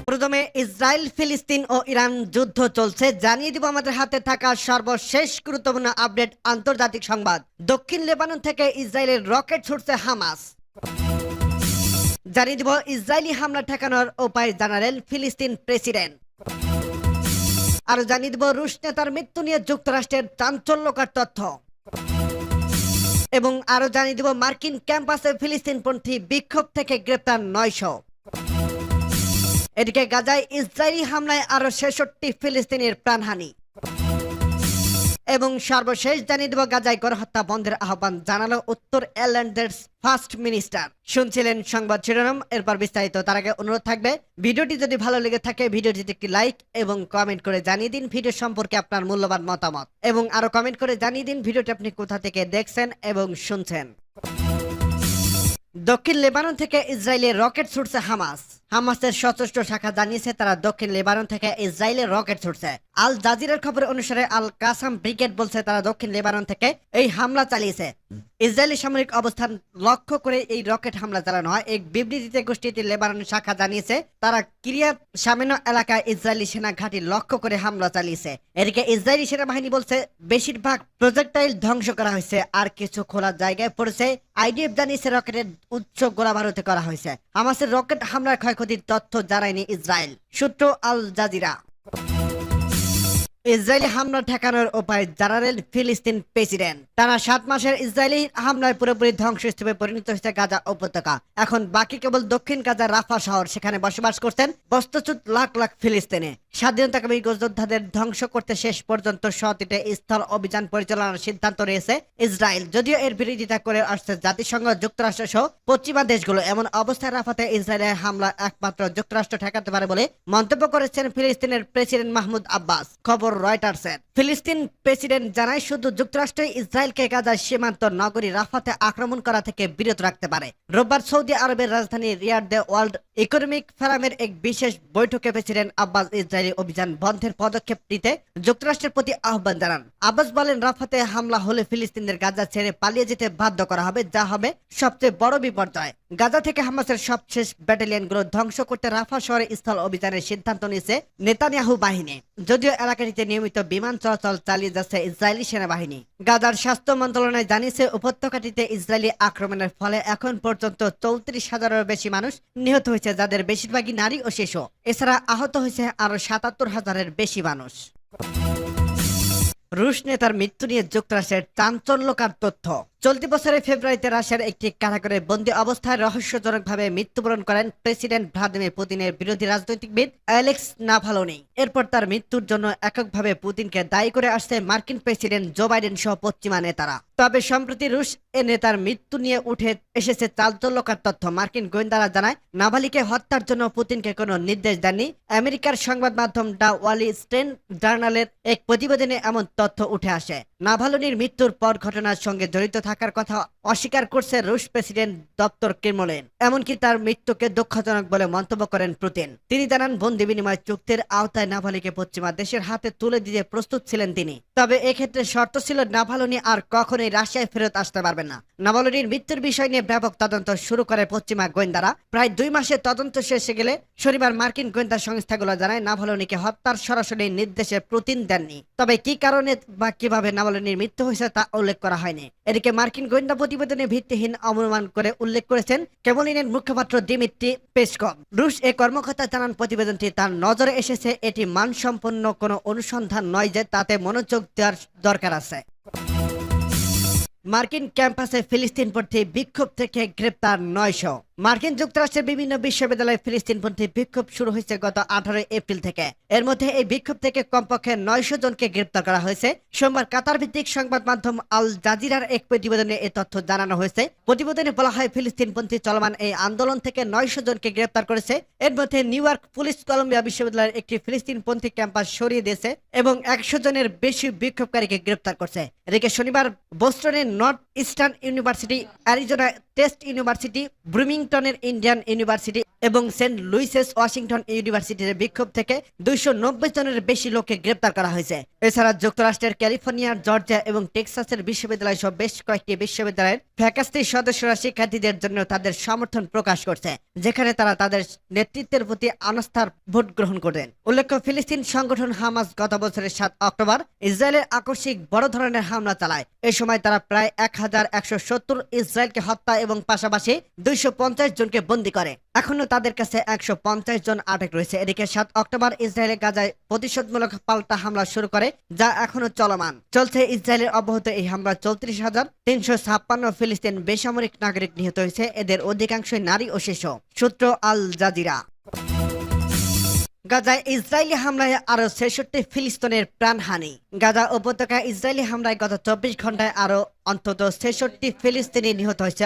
প্রথমে ইসরায়েল, ফিলিস্তিন ও ইরান যুদ্ধ চলছে, জানিয়ে দিব আমাদের হাতে থাকা সর্বশেষ গুরুত্বপূর্ণ আপডেট আন্তর্জাতিক সংবাদ। দক্ষিণ লেবানন থেকে ইসরায়েলের রকেট ছুটছে হামাস। জানিয়ে দিব ইসরায়েলি হামলা ঠেকানোর উপায় জানালেন ফিলিস্তিন প্রেসিডেন্ট। আরো জানিয়ে দিব রুশ নেতার মৃত্যু নিয়ে যুক্তরাষ্ট্রের চাঞ্চল্যকর তথ্য। এবং আরো জানিয়ে দিব মার্কিন ক্যাম্পাসে ফিলিস্তিনপন্থী বিক্ষোভ থেকে গ্রেপ্তার 900। এদিকে গাজায় ইসরায়েলি হামলায় আরো 66 ফিলিস্তিনের প্রাণহানি। এবং সর্বশেষ জানিয়ে দেব গাজায় গণহত্যা বন্ধের আহ্বান জানালো উত্তর আয়ারল্যান্ডের ফার্স্ট মিনিস্টার। শুনছিলেন সংবাদ শিরোনাম, এরপর বিস্তারিত। তার আগে অনুরোধ থাকবে, ভিডিওটি যদি ভালো লেগে থাকে ভিডিওটিতে একটি লাইক এবং কমেন্ট করে জানিয়ে দিন ভিডিও সম্পর্কে আপনার মূল্যবান মতামত, এবং আরো কমেন্ট করে জানিয়ে দিন ভিডিওটি আপনি কোথা থেকে দেখছেন এবং শুনছেন। দক্ষিণ লেবানন থেকে ইসরায়েলের রকেট ছুটছে হামাস। হামাসের সশস্ত্র শাখা জানিয়েছে তারা দক্ষিণ লেবানন থেকে ইসরায়েলের রকেট ছুটছে। আল জাজিরার খবর অনুসারে আল কাসাম ব্রিগেড বলছে তারা দক্ষিণ লেবানন থেকে এই হামলা চালিয়েছে। ইসরায়েলি সামরিক অবস্থান লক্ষ্য করে এই রকেট হামলা চালানো হয়। এক বিবৃতিতে গোষ্ঠীটি লেবানন শাখা জানিয়েছে তারা কিরিয়াত শামেনা এলাকায় ইসরায়েলি সেনা ঘাঁটি লক্ষ্য করে হামলা চালিয়েছে। এদিকে ইসরায়েলি সেনাবাহিনী বলছে বেশিরভাগ প্রজেক্টাইল ধ্বংস করা হয়েছে, আর কিছু খোলা জায়গায় পড়েছে। আইডিএফ জানিয়েছে রকেটের উচ্চ গোলাবারুদে করা হয়েছে। হামাসের রকেট হামলার ক্ষয়ক্ষতির তথ্য জানায়নি ইসরায়েল। সূত্র আল জাজিরা। ইসরায়েলি হামলা ঠেকানোর উপায় জানালেন ফিলিস্তিন প্রেসিডেন্ট। টানা 7 মাসের ইসরায়েলি হামলায় পুরোপুরি ধ্বংসস্তূপে পরিণত হয়েছে গাজা উপত্যকা। এখন বাকি কেবল দক্ষিণ গাজার রাফা শহর, সেখানে বসবাস করছেন বস্তুচ্যুত লাখ লাখ ফিলিস্তিনি। স্বাধীনতাকামী যোদ্ধাদের ধ্বংস করতে শেষ পর্যন্ত সতীতে স্থল অভিযান পরিচালনার সিদ্ধান্ত নিয়েছে ইসরায়েল, যদিও এর বিরোধিতা করে আসছে জাতিসংঘ, যুক্তরাষ্ট্র সহ পশ্চিমা দেশগুলো। এমন অবস্থায় রাফাতে ইসরায়েলের হামলা একমাত্র যুক্তরাষ্ট্র ঠেকাতে পারে বলে মন্তব্য করেছেন ফিলিস্তিনের প্রেসিডেন্ট মাহমুদ আব্বাস। খবর রয়টার্সের। ফিলিস্তিন প্রেসিডেন্ট জানায় শুধু যুক্তরাষ্ট্রই ইসরায়েলকে গাজার সীমান্ত নগরী রাফাতে আক্রমণ করা থেকে বিরত রাখতে পারে। রোববার সৌদি আরবের রাজধানী রিয়াদে ওয়ার্ল্ড ইকোনমিক ফোরামের এক বিশেষ বৈঠকে প্রেসিডেন্ট আব্বাস ইসরায়েলি অভিযান বন্ধের পদক্ষেপ নিতে যুক্তরাষ্ট্রের প্রতি আহ্বান জানান। আব্বাস বলেন রাফাতে হামলা হলে ফিলিস্তিনদের গাজা ছেড়ে পালিয়ে যেতে বাধ্য করা হবে, যা হবে সবচেয়ে বড় বিপর্যয়। গাজা থেকে হামাসের সবশেষ ব্যাটালিয়নগুলো ধ্বংস করতে রাফা শহরে স্থল অভিযানের সিদ্ধান্ত নিয়েছে নেতানিয়াহু বাহিনী, যদিও এলাকাটিতে নিয়মিত বিমান চলাচল চালিয়ে যাচ্ছে ইসরায়েলি সেনাবাহিনী। গাজার স্বাস্থ্য মন্ত্রণালয় জানিয়েছে উপত্যকাটিতে ইসরায়েলি আক্রমণের ফলে এখন পর্যন্ত 34,000-এরও বেশি মানুষ নিহত হয়েছে, যাদের বেশিরভাগই নারী ও শিশু। এছাড়া আহত হয়েছে আরো 77,000-এর বেশি মানুষ। রুশ নেতার মৃত্যু নিয়ে যুক্তরাষ্ট্রের চাঞ্চল্যকর তথ্য। চলতি বছরের ফেব্রুয়ারিতে রাশিয়ার একটি কারাগারে বন্দী অবস্থায় রহস্যজনকভাবে মৃত্যুবরণ করেন প্রেসিডেন্ট ভ্লাদিমির পুতিনের বিরোধী রাজনৈতিকবিদ অ্যালেক্স নাভালনি। এরপর তার মৃত্যুর জন্য এককভাবে পুতিনকে দায়ী করে আসছে মার্কিন প্রেসিডেন্ট জো বাইডেন সহ পশ্চিমা নেতারা। তবে সম্প্রতি রুশ এ নেতার মৃত্যু নিয়ে উঠে এসেছে চাঞ্চল্যকর তথ্য। মার্কিন গোয়েন্দারা জানায় নাভালিকে হত্যার জন্য পুতিনকে কোনো নির্দেশ দেননি। আমেরিকার সংবাদ মাধ্যম দ্য ওয়াল স্ট্রিট জার্নালের এক প্রতিবেদনে এমন তথ্য উঠে আসে। নাভালনির মৃত্যুর পর ঘটনার সঙ্গে জড়িত থাকার কথা অস্বীকার করছে রুশ প্রেসিডেন্ট দপ্তর ক্রেমলিন। এমনকি তার মৃত্যুকে দুঃখজনক বলে মন্তব্য করেন পুতিন। তিনি জানান বন্দি বিনিময় চুক্তির আওতায় নাভালিকে পশ্চিমা দেশের হাতে তুলে দিতে প্রস্তুত ছিলেন তিনি। তবে এক্ষেত্রে শর্ত ছিল নাভালনি আর কখনোই রাশিয়ায় ফেরত আসতে পারবেন না। নাভালনির মৃত্যুর বিষয় নিয়ে ব্যাপক তদন্ত শুরু করে পশ্চিমা গোয়েন্দারা। প্রায় 2 মাসের তদন্ত শেষে গেলে শনিবার মার্কিন গোয়েন্দা সংস্থাগুলো জানায় নাভালনিকে হত্যার সরাসরি নির্দেশে পুতিন দেননি। তবে কি কারণে বা কিভাবে নাভালনির মৃত্যু হয়েছে তা উল্লেখ করা হয়নি। এদিকে মার্কিন গোয়েন্দা প্রতিবেদনে ভিত্তিহীন অনুমান করে উল্লেখ করেছেন ক্রেমলিনের মুখপাত্র দিমিত্রি পেসকভ। রুশ এ কর্মকর্তা জানান প্রতিবেদনটি তার নজরে এসেছে, এটি মানসম্পন্ন কোনো অনুসন্ধান নয় যে তাতে মনোযোগ দেওয়ার দরকার আছে। মার্কিন ক্যাম্পাসে ফিলিস্তিনপন্থী বিক্ষোভ থেকে গ্রেপ্তার 900। মার্কিন যুক্তরাষ্ট্রের বিভিন্ন বিশ্ববিদ্যালয়ে ফিলিস্তিনপন্থী বিক্ষোভ শুরু হয়েছে গত 18 এপ্রিল থেকে। এর মধ্যে এই বিক্ষোভ থেকে কমপক্ষে 900 জনকে গ্রেপ্তার করা হয়েছে। সোমবার কাতার ভিত্তিক সংবাদ মাধ্যম আল জাজিরার এক প্রতিবেদনে এই তথ্য জানানো হয়েছে। প্রতিবেদনে বলা হয় ফিলিস্তিনপন্থী চলমান এই আন্দোলন থেকে 900 জনকে গ্রেপ্তার করেছে। এর মধ্যে নিউ ইয়র্ক পুলিশ কলম্বিয়া বিশ্ববিদ্যালয়ের একটি ফিলিস্তিনপন্থী ক্যাম্পাস সরিয়ে দিয়েছে এবং 100 জনের বেশি বিক্ষোভকারীকে গ্রেপ্তার করছে। এদিকে শনিবার বোস্টনের Northeastern University, Arizona State University, ব্রুমিংটনের ইন্ডিয়ান ইউনিভার্সিটি এবং সেন্ট লুইসেস ওয়াশিংটন ইউনিভার্সিটির বিক্ষোভ থেকে 290 জনের বেশি লোককে গ্রেপ্তার করা হয়েছে। এছাড়া যুক্তরাষ্ট্রের ক্যালিফোর্নিয়ার, জর্জিয়া এবং টেক্সাসের বিশ্ববিদ্যালয় সহ বেশ কয়েকটি বিশ্ববিদ্যালয়ের ফ্যাকাল্টি সদস্যরা শিক্ষার্থীদের জন্য তাদের সমর্থন প্রকাশ করছে, যেখানে তারা তাদের নেতৃত্বের প্রতি আস্থার ভোট গ্রহণ করবেন। উল্লেখ্য, ফিলিস্তিন সংগঠন হামাস গত বছরের 7 অক্টোবর ইসরায়েলের আকস্মিক বড় ধরনের হামলা চালায়। এ সময় তারা প্রায় 1170 ইসরায়েলকে হত্যা এবং পাশাপাশি 250 জনকে বন্দী করে। এখনো তাদের কাছে 150 জন আটক রয়েছে। এদিকে 7 অক্টোবর ইসরায়েলের গাজায় প্রতিশোধমূলক পাল্টা হামলা শুরু করে, যা এখনো চলমান চলছে। ইসরায়েলের অব্যাহত এই হামলা 34,356 ফিলিস্তিন বেসামরিক নাগরিক নিহত হয়েছে, এদের অধিকাংশই নারী ও শিশু। সূত্র আল জাজিরা। গাজায় ইসরায়েলি হামলায় আরো 66 ফিলিস্তিনের প্রাণহানি। গাজা উপত্যকায় ইসরায়েলি হামলায় গত 24 ঘন্টায় আরো অন্তত 66 ফিলিস্তিনি নিহত হয়েছে,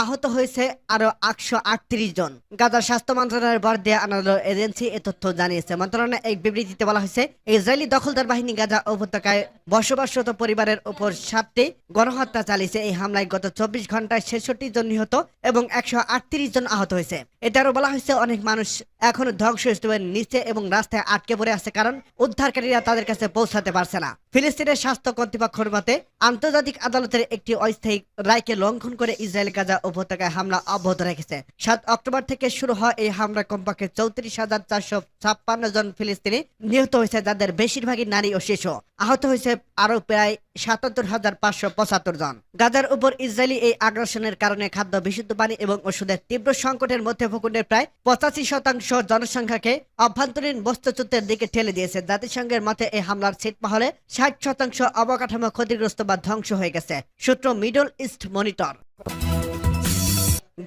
আহত হয়েছে আরো 138 জন। গাজার স্বাস্থ্য মন্ত্রণালয়ের বরাদ্দে আনাদোলু এজেন্সি এ তথ্য জানিয়েছে। মন্ত্রণালয়ের এক বিবৃতিতে বলা হয়েছে, ইসরায়েলি দখলদার বাহিনী গাজা উপত্যকায় বসবাসরত পরিবারের উপর 7টি গণহত্যা চালিয়েছে। এই হামলায় গত 24 ঘন্টায় 66 জন নিহত এবং 138 জন আহত হয়েছে। এতে আরো বলা হয়েছে, অনেক মানুষ এখনো ধ্বংসস্তূপের নিচে এবং রাস্তায় আটকে পড়ে আছে, কারণ উদ্ধারকারীরা তাদের কাছে পৌঁছাতে পারছে না। ফিলিস্তিনের স্বাস্থ্য কর্তৃপক্ষের মতে, আন্তর্জাতিক আদালতের একটি অস্থায়ী রায়কে লঙ্ঘন করে ইসরায়েল গাজা উপত্যকায় হামলা অব্যাহত রেখেছে। 7 অক্টোবর থেকে শুরু হওয়া এই হামলায় কমপক্ষে 34,456 জন ফিলিস্তিনি নিহত হয়েছে, যাদের বেশিরভাগই নারী ও শিশু। আহত হয়েছে আরো প্রায় 77,575 জন। গাজার উপর ইসরায়েলি এই আগ্রাসনের কারণে খাদ্য, বিশুদ্ধ পানি এবং ওষুধের তীব্র সংকটের মধ্যে ভূখণ্ডের প্রায় 85% জনসংখ্যাকে অভ্যন্তরীণ বস্তুচ্যুতের দিকে ঠেলে দিয়েছে। জাতিসংঘের মতে এই হামলার ছিটমহলে 60% অবকাঠামো ক্ষতিগ্রস্ত বা ধ্বংস হয়ে গেছে। সূত্র মিডল ইস্ট মনিটর।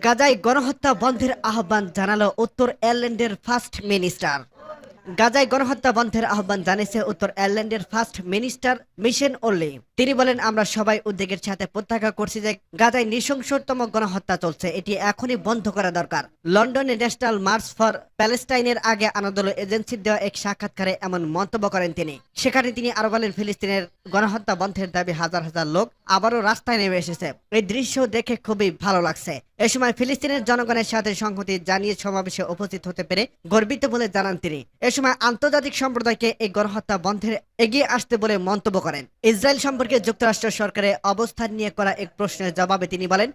গাজায় গণহত্যা বন্ধের আহ্বান জানালো উত্তর আয়ারল্যান্ডের ফার্স্ট মিনিস্টার। গাজায় গণহত্যা বন্ধের আহ্বান জানিয়েছে উত্তর আয়ারল্যান্ডের ফার্স্ট মিনিস্টার মিশেল ওলি। তিনি বলেন, আমরা সবাই উদ্বেগের সাথে প্রত্যাখ্যান করছি যে গাজায় নৃশংসতম গণহত্যা চলছে, এটি এখনই বন্ধ করা দরকার। লন্ডনে ন্যাশনাল মার্চ ফর প্যালেস্টাইনের আগে আনাদোলু এজেন্সির দেওয়া এক সাক্ষাৎকারে এমন মন্তব্য করেন তিনি। সেখানে তিনি আরো বলেন, ফিলিস্তিনের গণহত্যা বন্ধের দাবি হাজার হাজার লোক আবারও রাস্তায় নেমে এসেছে। এই দৃশ্য দেখে খুবই ভালো লাগছে। এ সময় ফিলিস্তিনের জনগণের সাথে সংহতি জানিয়ে সমাবেশে উপস্থিত হতে পেরে গর্বিত বলে জানান তিনি। এ সময় আন্তর্জাতিক সম্প্রদায়কে এই গণহত্যা বন্ধের এগিয়ে আসতে বলে মন্তব্য করেন। ইসরায়েল সম্পর্কে যুক্তরাষ্ট্র সরকারের অবস্থান নিয়ে করা এক প্রশ্নের জবাবে তিনি বলেন,